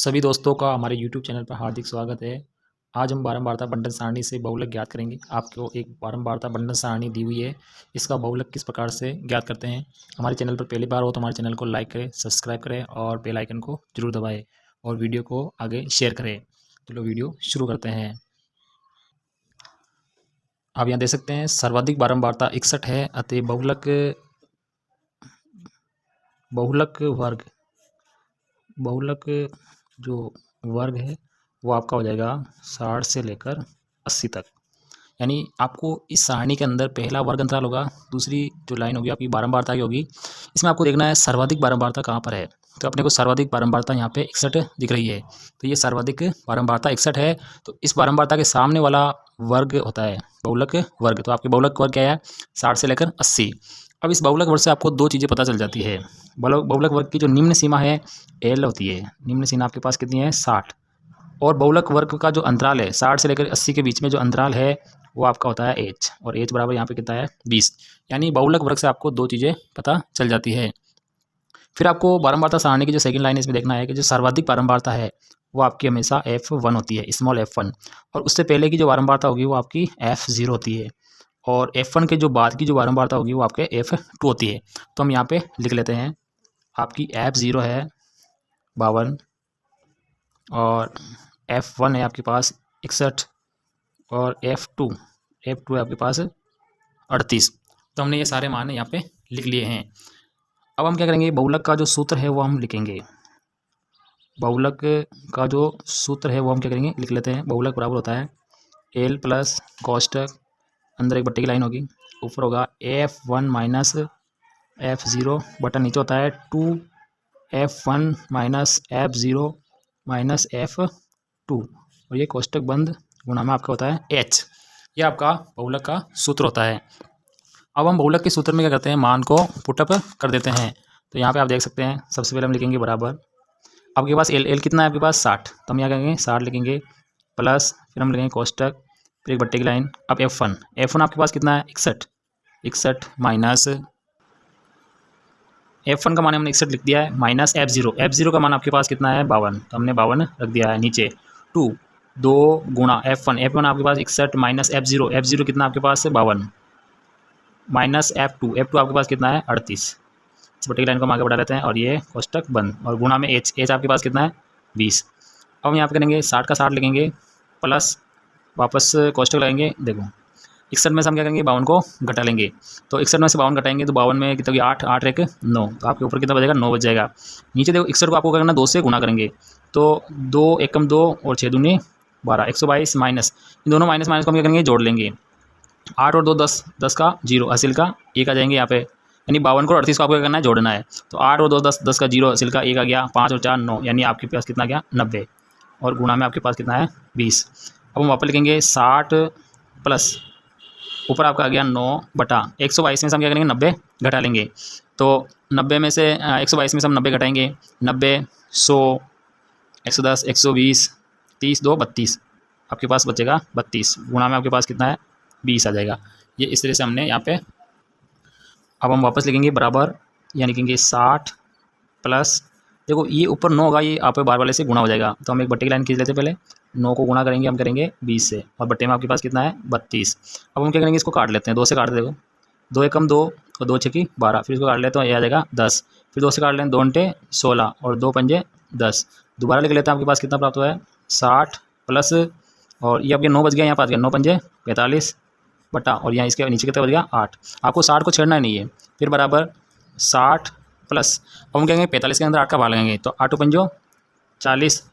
सभी दोस्तों का हमारे YouTube चैनल पर हार्दिक स्वागत है। आज हम बारंबारता बंटन सारणी से बहुलक ज्ञात करेंगे। आपको एक बारंबारता बंटन सारणी दी हुई है, इसका बहुलक किस प्रकार से ज्ञात करते हैं। हमारे चैनल पर पहली बार हो तो हमारे चैनल को लाइक करें, सब्सक्राइब करें और बेल आइकन को जरूर दबाएं और वीडियो को आगे शेयर करें। चलो वीडियो शुरू करते हैं। आप यहाँ देख सकते हैं सर्वाधिक बारंबारता 61 है, अतः बहुलक जो वर्ग है वो आपका हो जाएगा 60 से लेकर 80 तक। यानी आपको इस सारणी के अंदर पहला वर्ग अंतराल होगा, दूसरी जो लाइन होगी आपकी बारंबारता की होगी। इसमें आपको देखना है सर्वाधिक बारंबारता कहाँ पर है। तो अपने को सर्वाधिक बारंबारता यहाँ पे 61 दिख रही है, तो ये सर्वाधिक बारंबारता 61 है। तो इस बारंबारता के सामने वाला वर्ग होता है बहुलक वर्ग। तो आपके बहुलक वर्ग क्या है, 60 से लेकर 80। अब इस बहुलक वर्ग से आपको दो चीज़ें पता चल जाती है। बहुलक वर्ग की जो निम्न सीमा है एल होती है, निम्न सीमा आपके पास कितनी है 60। और बहुलक वर्ग का जो अंतराल है 60 से लेकर 80 के बीच में जो अंतराल है वो आपका होता है एच, और एच बराबर यहाँ पे कितना है 20। यानी बहुलक वर्ग से आपको दो चीज़ें पता चल जाती है। फिर आपको बारंबारता सारणी की जो सेकंड लाइन इसमें देखना है कि जो सर्वाधिक बारंबारता है वो आपकी हमेशा F1 होती है, स्मॉल f1, और उससे पहले की जो बारंबारता होगी वो आपकी F0 होती है, और F1 के जो बाद की जो बारंबारता होगी वो आपके F2 होती है। तो हम यहाँ पे लिख लेते हैं, आपकी F0 है 52 और F1 है आपके पास 61 और F2 है आपके पास 38। तो हमने ये सारे मान यहाँ पे लिख लिए हैं। अब हम क्या करेंगे, बहुलक का जो सूत्र है वो हम लिखेंगे। बहुलक का जो सूत्र है वो हम क्या करेंगे, लिख लेते हैं। बहुलक बराबर होता है L प्लस कोष्टक, अंदर एक बट्टे की लाइन होगी, ऊपर होगा F1 माइनस F0 बटा नीचे होता है 2F1 minus F0 minus F2, और ये कोष्टक बंद गुणा में आपका होता है H। ये आपका बहुलक का सूत्र होता है। अब हम बहुलक के सूत्र में क्या करते हैं, मान को पुटअप कर देते हैं। तो यहाँ पे आप देख सकते हैं, सबसे पहले हम लिखेंगे बराबर, आपके पास एल कितना है आपके पास 60, तो हम यहाँ कहेंगे 60 लिखेंगे, प्लस फिर हम लिखेंगे कोष्टक, फिर एक बट्टे की लाइन। अब F1 आपके पास कितना है 61 माइनस F1 का मान हमने 61 लिख दिया है, माइनस F0 का मान आपके पास कितना है 52, तो हमने 52 रख दिया है। नीचे 2 गुणा F1 आपके पास 61 माइनस F0 कितना आपके पास 52 माइनस F2 आपके पास कितना है 38। इस बट्टे की लाइन को हम आगे बढ़ा लेते हैं और ये कोष्टक बंद, और गुणा में H आपके पास कितना है 20। अब हम यहाँ पे करेंगे 60 का 60 लिखेंगे, प्लस वापस कोष्टक लगाएंगे। देखो 61 में से हम क्या करेंगे 52 को घटा लेंगे, तो 61 में से 52 घटाएंगे तो 52 में कितना 8 एक 9, तो आपके ऊपर कितना बचेगा 9 बच जाएगा। नीचे देखो 61 को आपको करना 2 से गुणा करेंगे, तो 2 एकम 2 और 6 दूनी 12, 122 माइनस, इन दोनों माइनस को हम क्या करेंगे जोड़ लेंगे। 8 और 2 10, 10 का 0, हासिल का 1 आ जाएंगे यहाँ पे, यानी 52 को 38 को आपको क्या करना है जोड़ना है। तो 8 और 2 10, 10 का 0, हासिल का 1 आ गया, 5 और 4 9, यानी आपके पास कितना गया 90, और गुणा में आपके पास कितना है 20। अब हम वापस लिखेंगे 60 प्लस ऊपर आपका आ गया 9 बटा 122 में से हम क्या करेंगे 90 घटा लेंगे, तो 90 में से 122 में से हम 90 घटाएंगे, 90 100 110 120 30 2 32, आपके पास बचेगा 32, गुणा में आपके पास कितना है 20 आ जाएगा। ये इस तरह से हमने यहाँ पे, अब हम वापस लिखेंगे बराबर, यहाँ लिखेंगे 60 प्लस, देखो ये ऊपर 9 होगा, ये आप बार वाले से गुणा हो जाएगा, तो हम एक बट्टे की लाइन खींच लेते हैं। पहले 9 को गुणा करेंगे, हम करेंगे 20 से, और बट्टे में आपके पास कितना है 32। अब हम क्या करेंगे, इसको काट लेते हैं, 2 से काट दे, देखो 2 एकम 2 और 2 छकी 12, फिर इसको काट लेते हैं, ये आ जाएगा 10, फिर 2 से काट लें, 2 अंटे 16 और 2 पंजे 10, दोबारा लिख लेते हैं, आपके पास कितना प्राप्त हुआ है 60 प्लस, और ये आपके 9 बच गया, यहाँ पास गया 9 पंजे 45 बटा, और यहाँ इसके नीचे कितना बच गया 8। आपको 60 को छेड़ना ही नहीं है, फिर बराबर 60 प्लस, अब हम कहेंगे 45 के अंदर 8 का भाग लगाएंगे, तो 8 पंजो 40,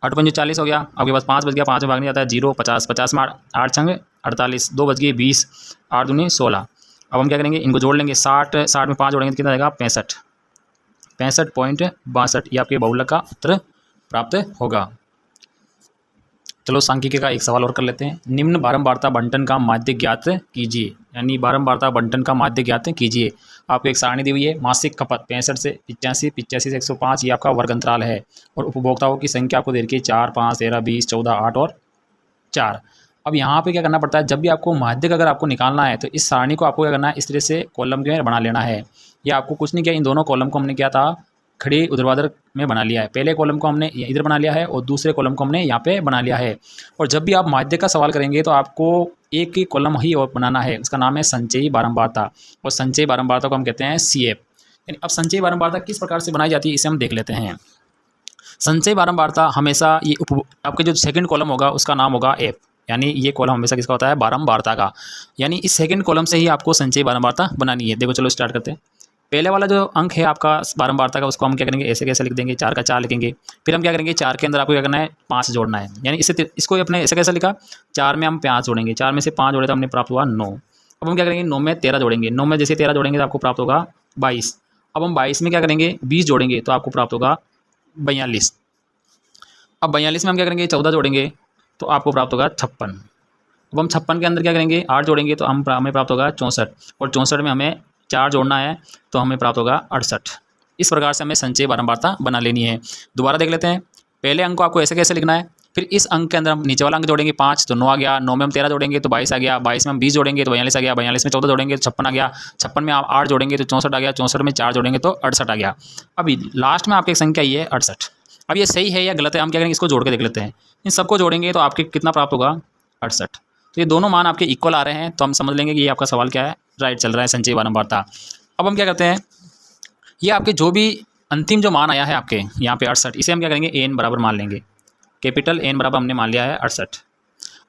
8 पंजो 40 हो गया, आपके पास 5 बच गया, 5 में भाग नहीं जाता है 0, 50 50 में 8 छंग 48, 2 बच गए 20, 8 दूनी 16। अब हम क्या करेंगे, इनको जोड़ लेंगे, 60 में 5 जोड़ेंगे तो कितना आएगा 65.62, ये आपके बहुलक का उत्तर प्राप्त होगा। चलो सांख्यिकी का एक सवाल और कर लेते हैं। निम्न बारंबारता बंटन का माध्य ज्ञात कीजिए, यानी बारंबारता बंटन का माध्य ज्ञात कीजिए। आपको एक सारणी दी हुई है, मासिक खपत 65 से 85, 85 से 105, ये आपका वर्ग अंतराल है, और उपभोक्ताओं की संख्या आपको दे रखी है 4 5 13 20 14 8 और 4। अब यहाँ पे क्या करना पड़ता है, जब भी आपको माध्यक अगर आपको निकालना है तो इस सारणी को आपको क्या करना है, इस तरह से कॉलम के बना लेना है। ये आपको कुछ नहीं किया, इन दोनों कॉलम को हमने क्या था खड़ी ऊर्ध्वाधर में बना लिया है। पहले कॉलम को हमने इधर बना लिया है और दूसरे कॉलम को हमने यहाँ पे बना लिया है। और जब भी आप माध्यक का सवाल करेंगे तो आपको एक ही कॉलम ही और बनाना है, उसका नाम है संचयी बारंबारता, और संचयी बारंबारता को हम कहते हैं CF। यानी अब संचयी बारंबारता किस प्रकार से बनाई जाती है इसे हम देख लेते हैं। संचयी बारंबारता हमेशा ये आपके जो सेकंड कॉलम होगा उसका नाम होगा F, यानी ये कॉलम हमेशा किसका होता है, बारंबारता का। यानी इस सेकंड कॉलम से ही आपको संचयी बारंबारता बनानी है। देखो चलो स्टार्ट करते हैं। पहले वाला जो अंक है आपका बारंबारता का, उसको हम क्या करेंगे, ऐसे कैसे लिख देंगे, 4 का 4 लिखेंगे। फिर हम क्या करेंगे, 4 के अंदर आपको क्या करना है, 5 जोड़ना है। यानी इसको अपने ऐसे कैसे लिखा, 4 में हम 5 जोड़ेंगे, 4 में से 5 जोड़े तो हमने प्राप्त हुआ 9। अब हम क्या करेंगे, 9 में 13 जोड़ेंगे, 9 में जैसे 13 जोड़ेंगे तो आपको प्राप्त होगा 22। अब हम 22 में क्या करेंगे, 20 जोड़ेंगे तो आपको प्राप्त होगा 42। अब 42 में हम क्या करेंगे, 14 जोड़ेंगे तो आपको प्राप्त होगा 56। अब हम 56 के अंदर क्या करेंगे, 8 जोड़ेंगे तो हमें प्राप्त होगा 64, और 64 में हमें 4 जोड़ना है तो हमें प्राप्त होगा 68। इस प्रकार से हमें संचयी बारंबारता बना लेनी है। दोबारा देख लेते हैं। पहले अंक को आपको ऐसे कैसे लिखना है, फिर इस अंक के अंदर हम नीचे वाला अंक जोड़ेंगे 5 तो 9 आ गया, 9 में हम 13 जोड़ेंगे तो 22 आ गया, 22 में हम 20 जोड़ेंगे तो 42 आ गया, 42 में 14 जोड़ेंगे तो 56 आ गया, 56 में आप 8 जोड़ेंगे तो 64 आ गया, 64 में 4 जोड़ेंगे तो 68 आ गया। अभी लास्ट में आपकी संख्या ये है 68। अब ये सही है या गलत है, हम क्या करेंगे, इसको जोड़ के देख लेते हैं। इन सबको जोड़ेंगे तो आपके कितना प्राप्त होगा, 68। तो ये दोनों मान आपके इक्वल आ रहे हैं, तो हम समझ लेंगे कि ये आपका सवाल क्या है, राइट चल रहा है, संचयी बारंबारता। अब हम क्या करते हैं, ये आपके जो भी अंतिम जो मान आया है आपके यहाँ पे 68, इसे हम क्या करेंगे, n बराबर मान लेंगे। कैपिटल N बराबर हमने मान लिया है 68।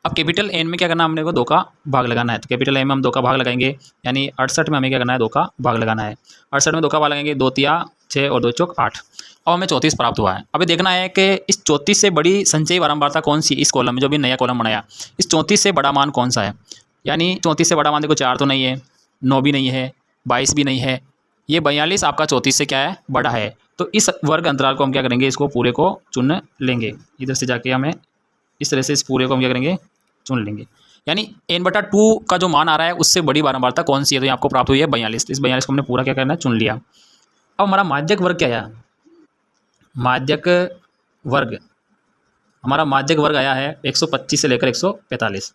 अब कैपिटल N में क्या करना है, हमने को 2 का भाग लगाना है। तो कैपिटल N में हम 2 का भाग लगाएंगे, यानी 68 में हमें क्या करना है, 2 का भाग लगाना है। 68 में 2 का भाग लगाएंगे, 2 तिया 6 और 2 चौक 8। अब हमें 34 प्राप्त हुआ है। अभी देखना है कि इस 34 से बड़ी संचयी बारंबारता कौन सी, इस कॉलम में जो भी नया कॉलम बनाया, इस 34 से बड़ा मान कौन सा है। यानी 34 से बड़ा मान देखो, 4 तो नहीं है, 9 भी नहीं है, 22 भी नहीं है, ये 42 आपका 34 से क्या है, बड़ा है। तो इस वर्ग अंतराल को हम क्या करेंगे, इसको पूरे को चुन लेंगे। इधर से जाके हमें इस तरह से इस पूरे को हम क्या करेंगे, चुन लेंगे। यानी n/2 का जो मान आ रहा है उससे बड़ी बारंबारता कौन सी है, तो ये आपको प्राप्त हुई है 42। तो इस 42 को हमने पूरा क्या करना है, चुन लिया। अब हमारा माध्यक वर्ग क्या आया, माध्यक वर्ग, हमारा माध्यक वर्ग आया है 125 से लेकर 145।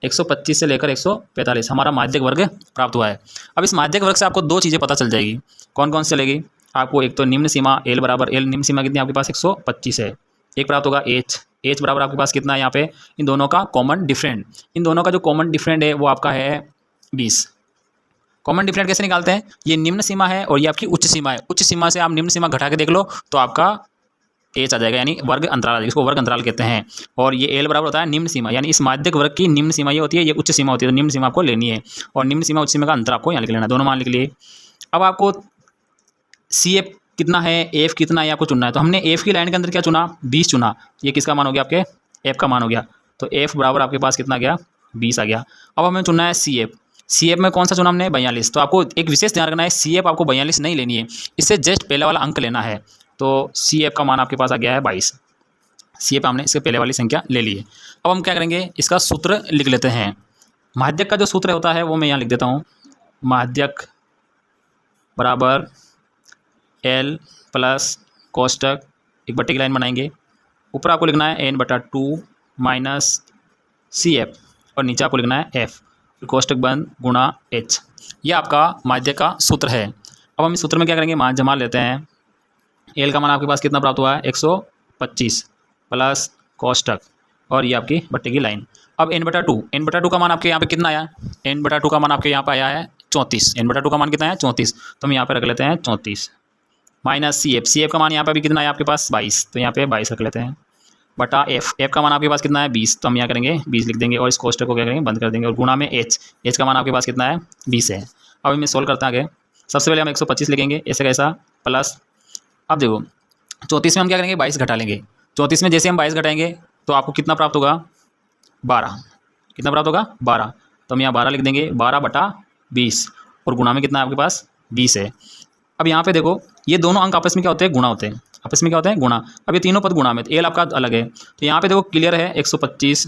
125 से लेकर 145 हमारा माध्यक वर्ग प्राप्त हुआ है। अब इस माध्यक वर्ग से आपको 2 चीज़ें पता चल जाएगी, कौन कौन से चलेगी आपको। एक तो निम्न सीमा L बराबर L, निम्न सीमा कितनी आपके पास 125 है। एक प्राप्त होगा H बराबर आपके पास कितना है, यहाँ पे इन दोनों का कॉमन डिफरेंट, इन दोनों का जो कॉमन डिफरेंट है वो आपका है 20। कॉमन डिफरेंट कैसे निकालते हैं, ये निम्न सीमा है और ये आपकी उच्च सीमा है। उच्च सीमा से आप निम्न सीमा घटा के देख लो तो आपका H आ जाएगा, यानी वर्ग अंतराल आ जाएगा, इसको वर्ग अंतराल कहते हैं। और ये L बराबर होता है निम्न सीमा, यानी इस माध्यक वर्ग की निम्न सीमा ये होती है, ये उच्च सीमा होती है। तो निम्न सीमा आपको लेनी है और निम्न सीमा उच्च सीमा का अंतर आपको यहाँ लिख लेना, दोनों मान लिख लिए। अब आपको CF कितना है, F कितना है, आपको चुनना है। तो हमने F की लाइन के अंदर क्या चुना, 20 चुना। ये किसका मान हो गया, आपके F का मान हो गया। तो F बराबर आपके पास कितना गया, 20 आ गया। अब हमें चुनना है CF में कौन सा चुना हमने, 42। तो आपको एक विशेष ध्यान रखना है, CF आपको 42 नहीं लेनी है, इससे जस्ट पहले वाला अंक लेना है। तो CF का मान आपके पास आ गया है 22। CF हमने इसके पहले वाली संख्या ले ली है। अब हम क्या करेंगे, इसका सूत्र लिख लेते हैं। माध्यक का जो सूत्र होता है वो मैं यहाँ लिख देता हूँ। माध्यक बराबर L प्लस कोष्टक एक बट्टे की लाइन बनाएंगे, ऊपर आपको लिखना है n/2 माइनस CF और नीचे आपको लिखना है F, कोष्टक बंद गुणा H। ये आपका माध्यक का सूत्र है। अब हम इस सूत्र में क्या करेंगे, मान जमा लेते हैं। L का मान आपके पास कितना प्राप्त हुआ है, 125 प्लस कोष्टक और ये आपकी बट्टे की लाइन। अब n/2 का मान आपके यहाँ पे कितना आया, n/2 का मान आपके यहाँ पे आया है 34। n/2 का मान कितना है, 34। तो हम यहाँ पे रख लेते हैं 34 माइनस CF का मान यहाँ पे भी कितना है आपके पास, 22। तो यहाँ पे 22 रख लेते हैं, बटा F का मान आपके पास कितना है, 20। तो हम यहाँ करेंगे 20 लिख देंगे और इस कोष्टक को क्या करेंगे, बंद कर देंगे। और गुणा में H का मान आपके पास कितना है, 20 है। अब हमें सोल्व करते हैं आगे। सबसे पहले हम 125 लिखेंगे, ऐसे कैसा प्लस, अब देखो 34 में हम क्या करेंगे, 22 घटा लेंगे। 34 में जैसे हम 22 घटाएंगे तो आपको कितना प्राप्त होगा, 12। कितना प्राप्त होगा, 12। तो हम यहाँ 12 लिख देंगे, 12/20 और गुणा में कितना है आपके पास, 20 है। अब यहाँ पे देखो ये दोनों अंक आपस में क्या होते हैं, गुणा होते हैं, आपस में क्या होते हैं, गुणा। अब ये तीनों पद गुणा में, तो L आपका अलग है। तो यहाँ पे देखो क्लियर है, 125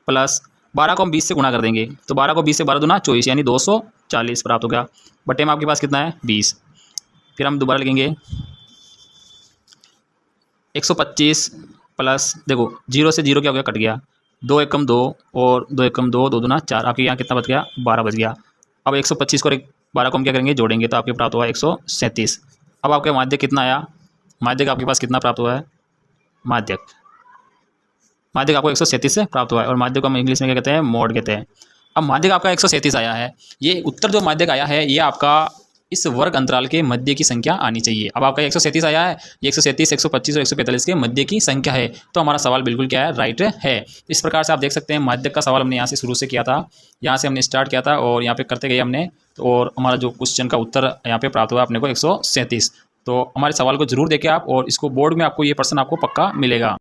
प्लस 12 को हम 20 से गुणा कर देंगे, तो 12 को 20 से 12 दूना 24, यानी 240 प्राप्त हो गया। बटे में आपके पास कितना है, 20। फिर हम दोबारा लिखेंगे 125 प्लस, देखो 0 से 0 क्या हो गया, कट गया, 2 एकम 2 और 2 एकम 2, 2 दूना 4, आपके यहाँ कितना बच गया, 12 बच गया। अब 125 को 12 को हम क्या करेंगे, जोड़ेंगे, तो आपके प्राप्त हुआ 137। अब आपके माध्यक कितना आया, माध्यक आपके पास कितना प्राप्त हुआ है, माध्यक आपको 137 से प्राप्त हुआ है, और माध्यक को हम इंग्लिश में क्या कहते हैं, मोड कहते हैं। अब माध्यक आपका 137 आया है, ये उत्तर जो माध्यक आया है ये आपका इस वर्ग अंतराल के मध्य की संख्या आनी चाहिए। अब आपका 137 आया है, ये 137, 125 और 145 के मध्य की संख्या है, तो हमारा सवाल बिल्कुल क्या है, राइट है। इस प्रकार से आप देख सकते हैं माध्यक का सवाल हमने यहाँ से शुरू से किया था, यहाँ से हमने स्टार्ट किया था और यहाँ पे करते गए हमने, और हमारा जो क्वेश्चन का उत्तर यहाँ पे प्राप्त हुआ अपने को 137। तो हमारे सवाल को जरूर देखें आप, और इसको बोर्ड में आपको ये प्रश्न आपको पक्का मिलेगा।